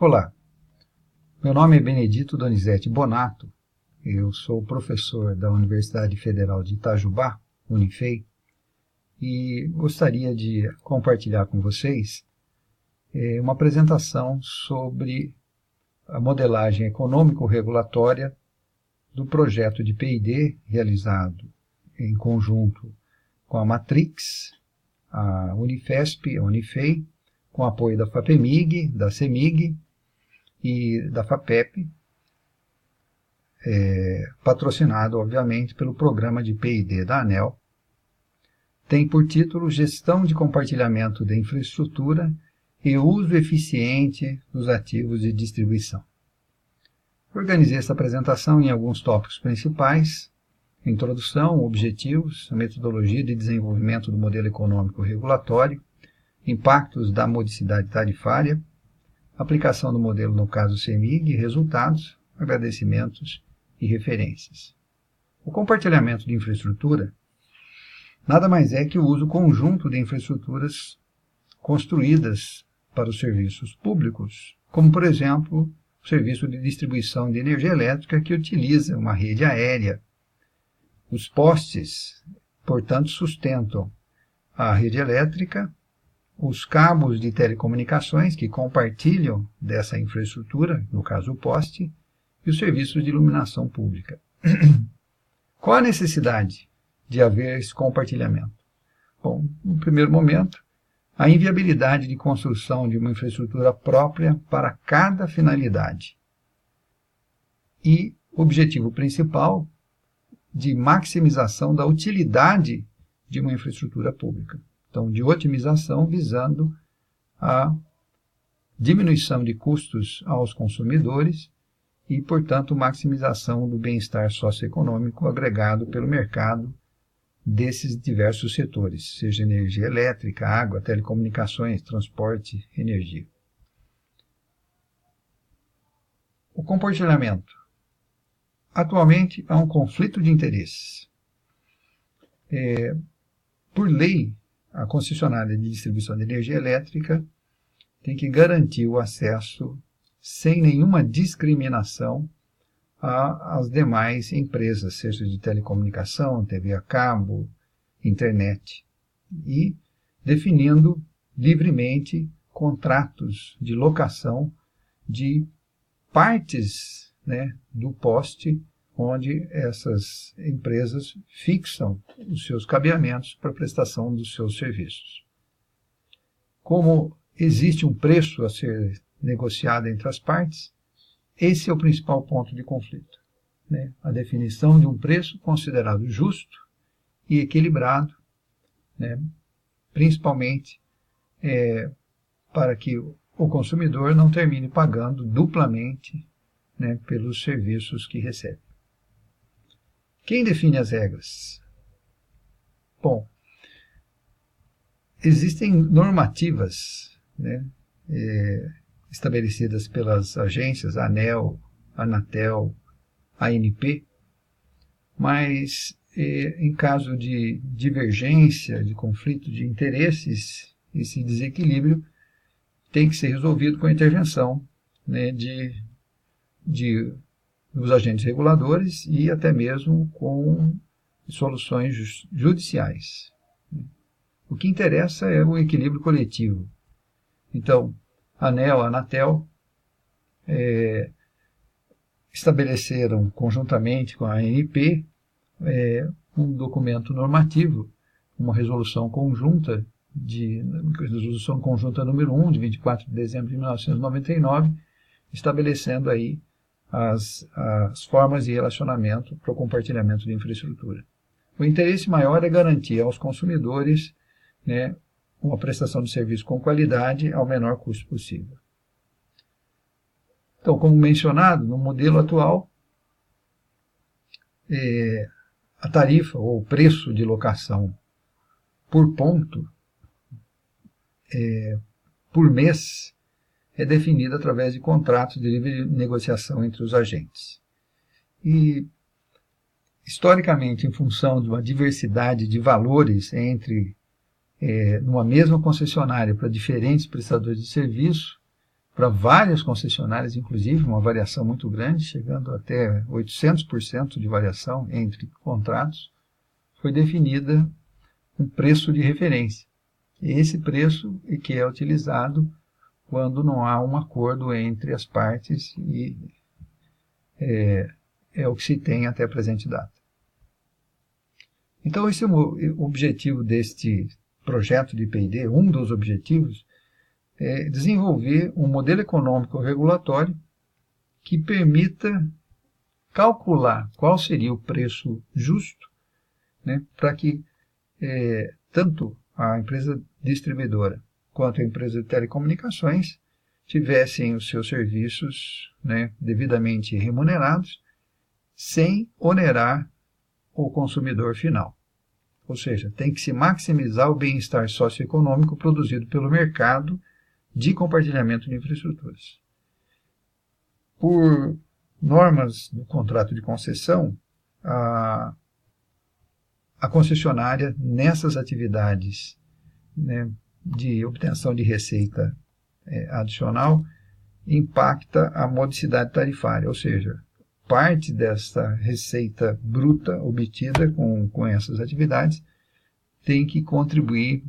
Olá, meu nome é Benedito Donizete Bonato, eu sou professor da Universidade Federal de Itajubá, Unifei, e gostaria de compartilhar com vocês uma apresentação sobre a modelagem econômico-regulatória do projeto de P&D realizado em conjunto com a Matrix, a Unifesp, a Unifei, com apoio da FAPEMIG, da CEMIG e da FAPEP, patrocinado, obviamente, pelo programa de P&D da ANEEL, tem por título Gestão de Compartilhamento de Infraestrutura e Uso Eficiente dos Ativos de Distribuição. Organizei essa apresentação em alguns tópicos principais: introdução, objetivos, a metodologia de desenvolvimento do modelo econômico regulatório, impactos da modicidade tarifária, aplicação do modelo no caso CEMIG, resultados, agradecimentos e referências. O compartilhamento de infraestrutura nada mais é que o uso conjunto de infraestruturas construídas para os serviços públicos, como, por exemplo, o serviço de distribuição de energia elétrica que utiliza uma rede aérea. Os postes, portanto, sustentam a rede elétrica, os cabos de telecomunicações que compartilham dessa infraestrutura, no caso o poste, e os serviços de iluminação pública. Qual a necessidade de haver esse compartilhamento? Bom, no primeiro momento, a inviabilidade de construção de uma infraestrutura própria para cada finalidade. E o objetivo principal de maximização da utilidade de uma infraestrutura pública. Então, de otimização visando a diminuição de custos aos consumidores e, portanto, maximização do bem-estar socioeconômico agregado pelo mercado desses diversos setores, seja energia elétrica, água, telecomunicações, transporte, energia. O compartilhamento. Atualmente, há um conflito de interesses. Por lei, a concessionária de distribuição de energia elétrica tem que garantir o acesso sem nenhuma discriminação às demais empresas, seja de telecomunicação, TV a cabo, internet, e definindo livremente contratos de locação de partes, do poste onde essas empresas fixam os seus cabeamentos para prestação dos seus serviços. Como existe um preço a ser negociado entre as partes, esse é o principal ponto de conflito. A definição de um preço considerado justo e equilibrado, principalmente para que o consumidor não termine pagando duplamente pelos serviços que recebe. Quem define as regras? Bom, existem normativas estabelecidas pelas agências ANEEL, Anatel, ANP, mas em caso de divergência, de conflito de interesses, esse desequilíbrio tem que ser resolvido com a intervenção dos agentes reguladores e até mesmo com soluções judiciais. O que interessa é o equilíbrio coletivo. Então, a ANEEL e a Anatel estabeleceram conjuntamente com a ANP um documento normativo, uma resolução conjunta número 1, de 24 de dezembro de 1999, estabelecendo aí as formas de relacionamento para o compartilhamento de infraestrutura. O interesse maior é garantir aos consumidores uma prestação de serviço com qualidade ao menor custo possível. Então, como mencionado, no modelo atual, a tarifa ou o preço de locação por ponto, por mês, é definida através de contratos de livre negociação entre os agentes. E, historicamente, em função de uma diversidade de valores numa mesma concessionária para diferentes prestadores de serviço, para várias concessionárias, inclusive uma variação muito grande, chegando até 800% de variação entre contratos, foi definida um preço de referência. Esse preço é que é utilizado quando não há um acordo entre as partes e é o que se tem até a presente data. Então, esse é o objetivo deste projeto de P&D, um dos objetivos, é desenvolver um modelo econômico regulatório que permita calcular qual seria o preço justo, né, para que tanto a empresa distribuidora quanto a empresa de telecomunicações tivessem os seus serviços, né, devidamente remunerados, sem onerar o consumidor final. Ou seja, tem que se maximizar o bem-estar socioeconômico produzido pelo mercado de compartilhamento de infraestruturas. Por normas do contrato de concessão, a concessionária, nessas atividades, né, de obtenção de receita adicional, impacta a modicidade tarifária, ou seja, parte dessa receita bruta obtida com essas atividades tem que contribuir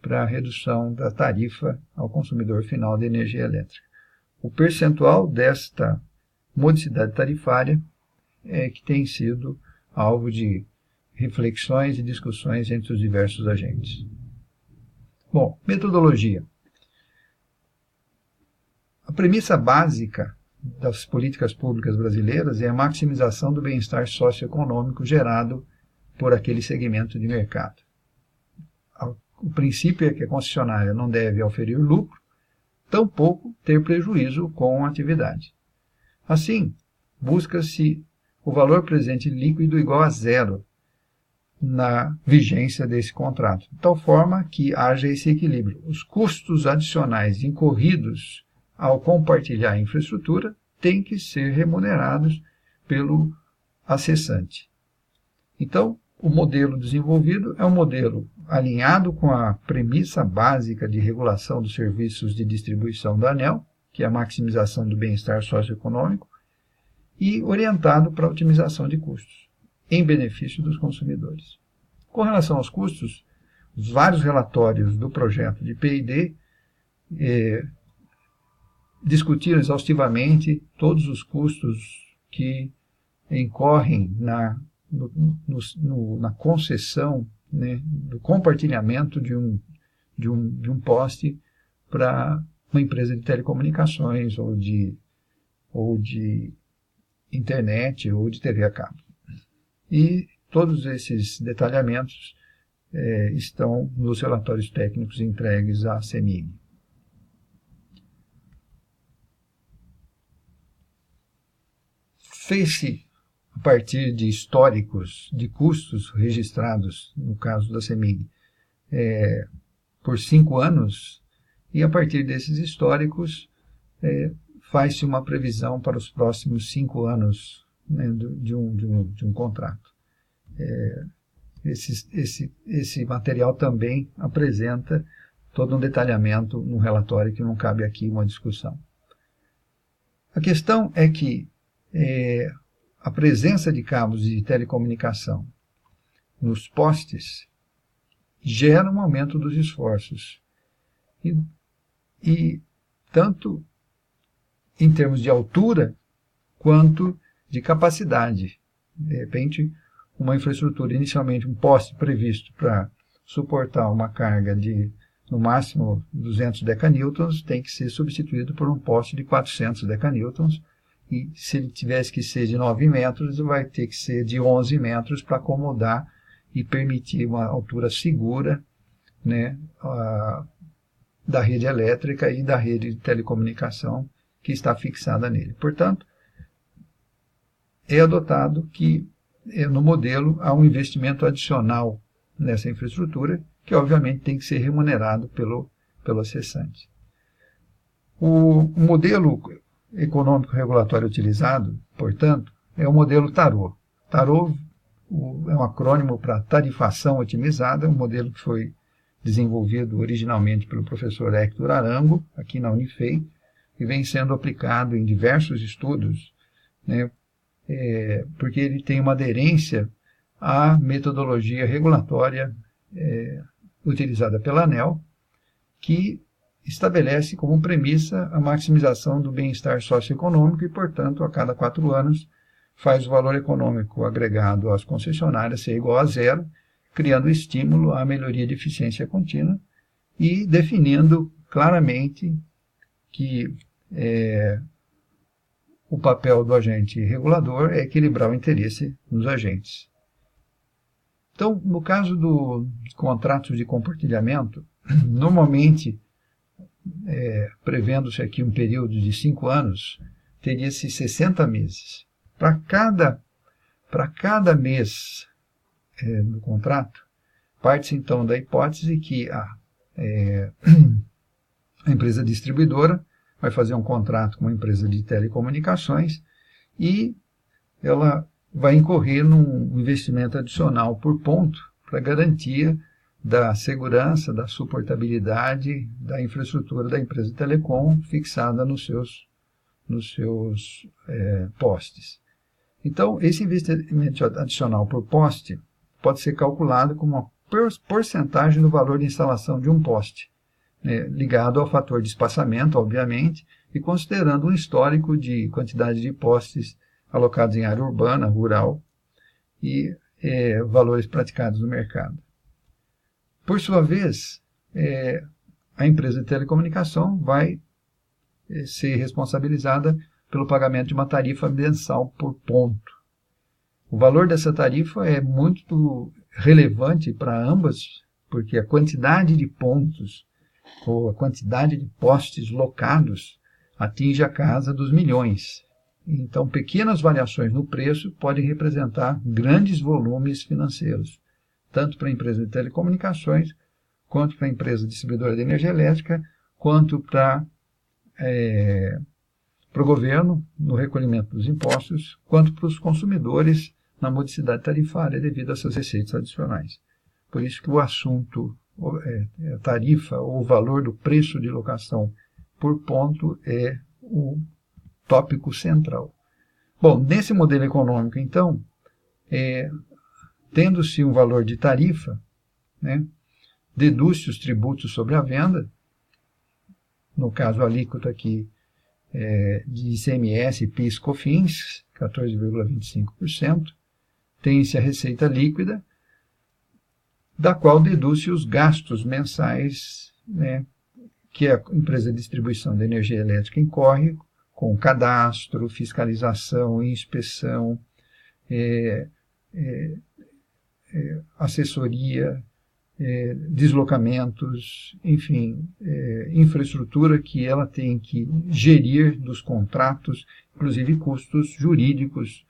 para a redução da tarifa ao consumidor final de energia elétrica. O percentual desta modicidade tarifária é que tem sido alvo de reflexões e discussões entre os diversos agentes. Bom, metodologia. A premissa básica das políticas públicas brasileiras é a maximização do bem-estar socioeconômico gerado por aquele segmento de mercado. O princípio é que a concessionária não deve oferir lucro, tampouco ter prejuízo com a atividade. Assim, busca-se o valor presente líquido igual a zero na vigência desse contrato, de tal forma que haja esse equilíbrio. Os custos adicionais incorridos ao compartilhar a infraestrutura têm que ser remunerados pelo acessante. Então, o modelo desenvolvido é um modelo alinhado com a premissa básica de regulação dos serviços de distribuição da ANEEL, que é a maximização do bem-estar socioeconômico, e orientado para a otimização de custos, em benefício dos consumidores. Com relação aos custos, os vários relatórios do projeto de P&D discutiram exaustivamente todos os custos que incorrem na concessão, né, do compartilhamento de um poste para uma empresa de telecomunicações ou de internet ou de TV a cabo. E todos esses detalhamentos estão nos relatórios técnicos entregues à CEMIG. Fez-se, a partir de históricos de custos registrados, no caso da CEMIG, por 5 anos, e a partir desses históricos faz-se uma previsão para os próximos 5 anos, né, de um contrato. Esse material também apresenta todo um detalhamento no relatório que não cabe aqui uma discussão. A questão é que a presença de cabos de telecomunicação nos postes gera um aumento dos esforços. E tanto em termos de altura, quanto de capacidade. De repente, uma infraestrutura, inicialmente um poste previsto para suportar uma carga de, no máximo, 200 decanewtons, tem que ser substituído por um poste de 400 decanewtons, e se ele tivesse que ser de 9 metros, vai ter que ser de 11 metros para acomodar e permitir uma altura segura, né, da rede elétrica e da rede de telecomunicação que está fixada nele. Portanto, é adotado que no modelo há um investimento adicional nessa infraestrutura, que obviamente tem que ser remunerado pelo acessante. O modelo econômico regulatório utilizado, portanto, é o modelo TARO. TARO é um acrônimo para tarifação otimizada, um modelo que foi desenvolvido originalmente pelo professor Hector Arango, aqui na Unifei, que vem sendo aplicado em diversos estudos, né, porque ele tem uma aderência à metodologia regulatória utilizada pela ANEEL, que estabelece como premissa a maximização do bem-estar socioeconômico e, portanto, a cada 4 anos faz o valor econômico agregado às concessionárias ser igual a zero, criando estímulo à melhoria de eficiência contínua e definindo claramente que o papel do agente regulador é equilibrar o interesse dos agentes. Então, no caso dos contratos de compartilhamento, normalmente, prevendo-se aqui um período de 5 anos, teria-se 60 meses. Para cada mês do contrato, parte-se então da hipótese que a empresa distribuidora vai fazer um contrato com uma empresa de telecomunicações e ela vai incorrer num investimento adicional por ponto para garantia da segurança, da suportabilidade da infraestrutura da empresa de telecom fixada nos seus postes. Então, esse investimento adicional por poste pode ser calculado como uma porcentagem do valor de instalação de um poste, ligado ao fator de espaçamento, obviamente, e considerando um histórico de quantidade de postes alocados em área urbana, rural, e valores praticados no mercado. Por sua vez, a empresa de telecomunicação vai ser responsabilizada pelo pagamento de uma tarifa mensal por ponto. O valor dessa tarifa é muito relevante para ambas, porque a quantidade de pontos ou a quantidade de postes locados atinge a casa dos milhões. Então, pequenas variações no preço podem representar grandes volumes financeiros, tanto para a empresa de telecomunicações, quanto para a empresa distribuidora de energia elétrica, quanto para o governo no recolhimento dos impostos, quanto para os consumidores na modicidade tarifária devido a essas receitas adicionais. Por isso que o assunto, a tarifa ou o valor do preço de locação por ponto é o tópico central. Bom, nesse modelo econômico, então, tendo-se um valor de tarifa, deduz-se os tributos sobre a venda, no caso a alíquota aqui de ICMS, PIS, COFINS, 14,25%, tem-se a receita líquida, da qual deduz-se os gastos mensais, que a empresa de distribuição de energia elétrica incorre com cadastro, fiscalização, inspeção, assessoria, deslocamentos, enfim, infraestrutura que ela tem que gerir dos contratos, inclusive custos jurídicos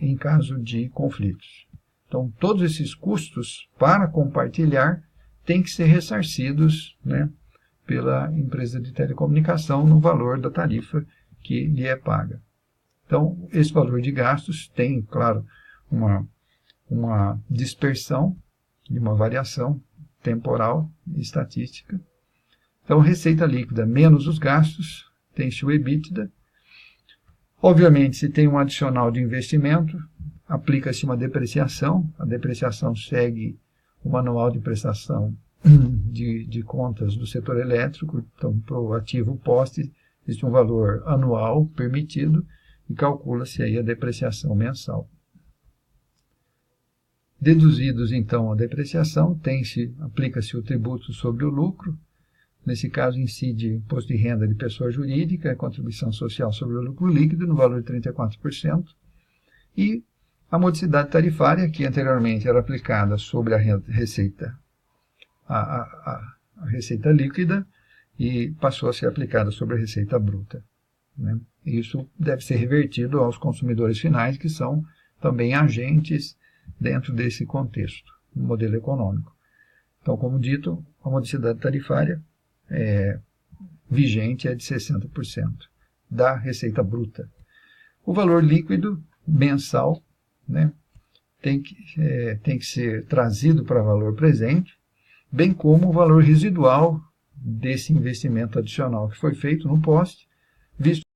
em caso de conflitos. Então, todos esses custos para compartilhar têm que ser ressarcidos, pela empresa de telecomunicação no valor da tarifa que lhe é paga. Então, esse valor de gastos tem, claro, uma dispersão de uma variação temporal e estatística. Então, receita líquida menos os gastos, tem-se o EBITDA. Obviamente, se tem um adicional de investimento, aplica-se uma depreciação. A depreciação segue o manual de prestação de contas do setor elétrico. Então, para o ativo poste, existe um valor anual permitido e calcula-se aí a depreciação mensal. Deduzidos, então, a depreciação, aplica-se o tributo sobre o lucro. Nesse caso, incide imposto de renda de pessoa jurídica, contribuição social sobre o lucro líquido, no valor de 34%. E a modicidade tarifária, que anteriormente era aplicada sobre a receita, a receita líquida, e passou a ser aplicada sobre a receita bruta. Isso deve ser revertido aos consumidores finais, que são também agentes dentro desse contexto, no modelo econômico. Então, como dito, a modicidade tarifária vigente é de 60% da receita bruta. O valor líquido mensal tem que ser trazido para valor presente, bem como o valor residual desse investimento adicional que foi feito no poste, visto